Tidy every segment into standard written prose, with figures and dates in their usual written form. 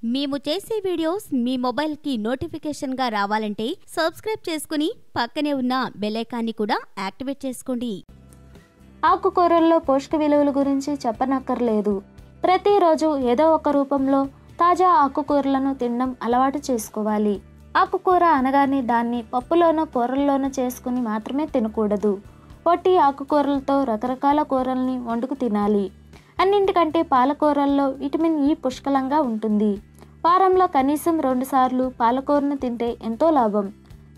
మేము చేసే వీడియోస్ మీ మొబైల్కి నోటిఫికేషన్గా రావాలంటే సబ్స్క్రైబ్ చేసుకుని పక్కనే ఉన్న బెల్ ఐకాన్ని కూడా యాక్టివేట్ చేసుకోండి. ఆకుకూరల్లో పోషక విలువల గురించి చెప్పనక్కర్లేదు. ప్రతిరోజు ఏదో ఒక రూపంలో తాజా ఆకుకూరలను తినడం అలవాటు చేసుకోవాలి. ఆకుకూర అనగానే దాన్ని పప్పులోనో కూరల్లోనో చేసుకుని మాత్రమే తినకూడదు. పొట్టి ఆకుకూరలతో రకరకాల కూరల్ని వండుకు తినాలి. అన్నింటికంటే పాలకూరల్లో విటమిన్ ఇ పుష్కలంగా ఉంటుంది. వారంలో కనీసం 2 సార్లు పాలకూరను తింటే ఎంతో లాభం.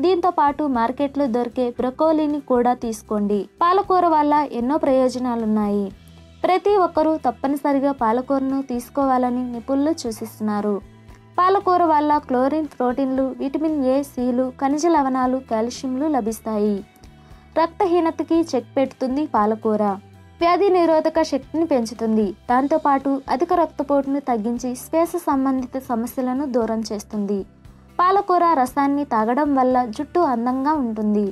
దీంతో పాటు మార్కెట్లో దొరికే బ్రొకోలీని కూడా తీసుకోండి. పాలకూర వల్ల ఎన్నో ప్రయోజనాలున్నాయి. ప్రతి ఒక్కరూ తప్పనిసరిగా పాలకూరను తీసుకోవాలని నిపుణులు సూచిస్తున్నారు. పాలకూర వల్ల క్లోరిన్, ప్రోటీన్లు, విటమిన్ ఏ, సిలు, ఖనిజ లవణాలు, కాల్షియంలు లభిస్తాయి. రక్తహీనతకి చెక్ పెడుతుంది పాలకూర. వ్యాధి నిరోధక శక్తిని పెంచుతుంది. దాంతోపాటు అధిక రక్తపోటును తగ్గించి శ్వాస సంబంధిత సమస్యలను దూరం చేస్తుంది. పాలకూర రసాన్ని తాగడం వల్ల జుట్టు అందంగా ఉంటుంది.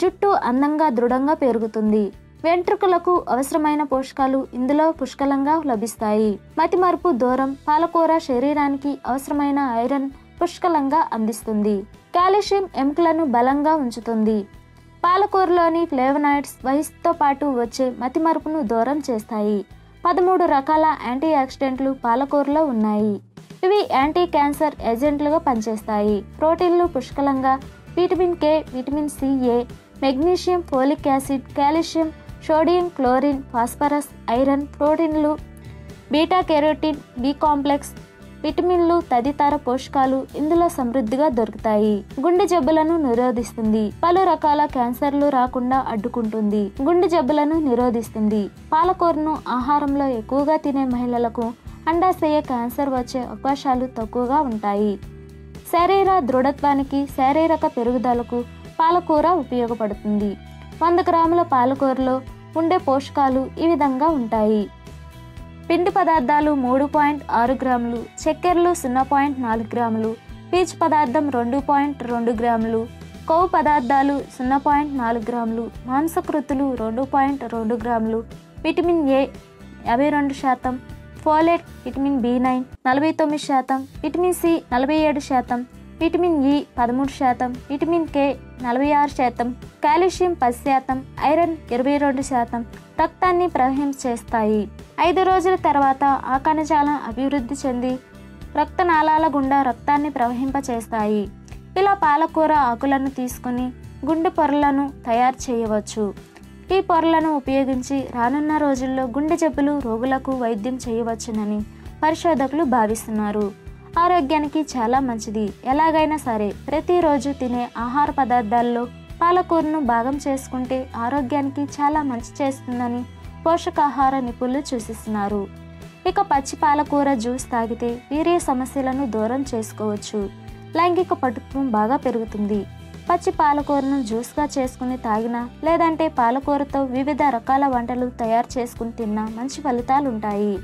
జుట్టు అందంగా దృఢంగా పెరుగుతుంది. వెంట్రుకలకు అవసరమైన పోషకాలు ఇందులో పుష్కలంగా లభిస్తాయి. మతిమరుపు దూరం. పాలకూర శరీరానికి అవసరమైన ఐరన్ పుష్కలంగా అందిస్తుంది. కాల్షియం ఎముకలను బలంగా ఉంచుతుంది. పాలకూరలోని ఫ్లేవనాయిడ్స్ వయసుతో పాటు వచ్చే మతిమరుపును దూరం చేస్తాయి. 13 రకాల యాంటీ ఆక్సిడెంట్లు పాలకూరలో ఉన్నాయి. ఇవి యాంటీ క్యాన్సర్ ఏజెంట్లుగా పనిచేస్తాయి. ప్రోటీన్లు పుష్కలంగా vitamin K, vitamin C, A, magnesium, folic acid, calcium, sodium, chlorine, phosphorus, iron, ప్రోటీన్లు, బీటా కెరోటిన్, బి కాంప్లెక్స్, విటమిన్లు తదితర పోషకాలు ఇందులో సమృద్ధిగా దొరుకుతాయి. గుండె జబ్బులను నిరోధిస్తుంది. పలు రకాల క్యాన్సర్లు రాకుండా అడ్డుకుంటుంది. గుండె జబ్బులను నిరోధిస్తుంది. పాలకూరను ఆహారంలో ఎక్కువగా తినే మహిళలకు అండాశయ క్యాన్సర్ వచ్చే అవకాశాలు తక్కువగా ఉంటాయి. శరీర దృఢత్వానికి, శారీరక పెరుగుదలకు పాలకూర ఉపయోగపడుతుంది. 100 గ్రాముల పాలకూరలో ఉండే పోషకాలు ఈ విధంగా ఉంటాయి. పిండి పదార్థాలు 3.6 గ్రాములు, చక్కెరలు 0.4 గ్రాములు, పీచు పదార్థం 2.2 గ్రాములు, కొవ్వు పదార్థాలు 0.4 గ్రాములు, మాంసకృతులు 2.2 గ్రాములు, vitamin A 52%, folate, vitamin B nine 49%, vitamin C 47%, vitamin E 13%, vitamin K 46%, calcium 10%, iron 22%, రక్తాన్ని ప్రవహించేస్తాయి. 5 రోజుల తర్వాత ఆ కణజాలం అభివృద్ధి చెంది రక్తనాళాల గుండా రక్తాన్ని ప్రవహింపచేస్తాయి. ఇలా పాలకూర ఆకులను తీసుకుని గుండె పొరలను తయారు చేయవచ్చు. ఈ పొరలను ఉపయోగించి రానున్న రోజుల్లో గుండె జబ్బులు రోగులకు వైద్యం చేయవచ్చునని పరిశోధకులు భావిస్తున్నారు. ఆరోగ్యానికి చాలా మంచిది. ఎలాగైనా సరే ప్రతిరోజు తినే ఆహార పదార్థాల్లో పాలకూరను భాగం చేసుకుంటే ఆరోగ్యానికి చాలా మంచి చేస్తుందని పోషకాహార నిపుణులు సూచిస్తున్నారు. ఇక పచ్చి పాలకూర జ్యూస్ తాగితే వీర్య సమస్యలను దూరం చేసుకోవచ్చు. లైంగిక పటుత్వం బాగా పెరుగుతుంది. పచ్చి పాలకూరను జ్యూస్గా చేసుకుని తాగినా లేదంటే పాలకూరతో వివిధ రకాల వంటలు తయారు చేసుకుని తిన్నా మంచి ఫలితాలు ఉంటాయి.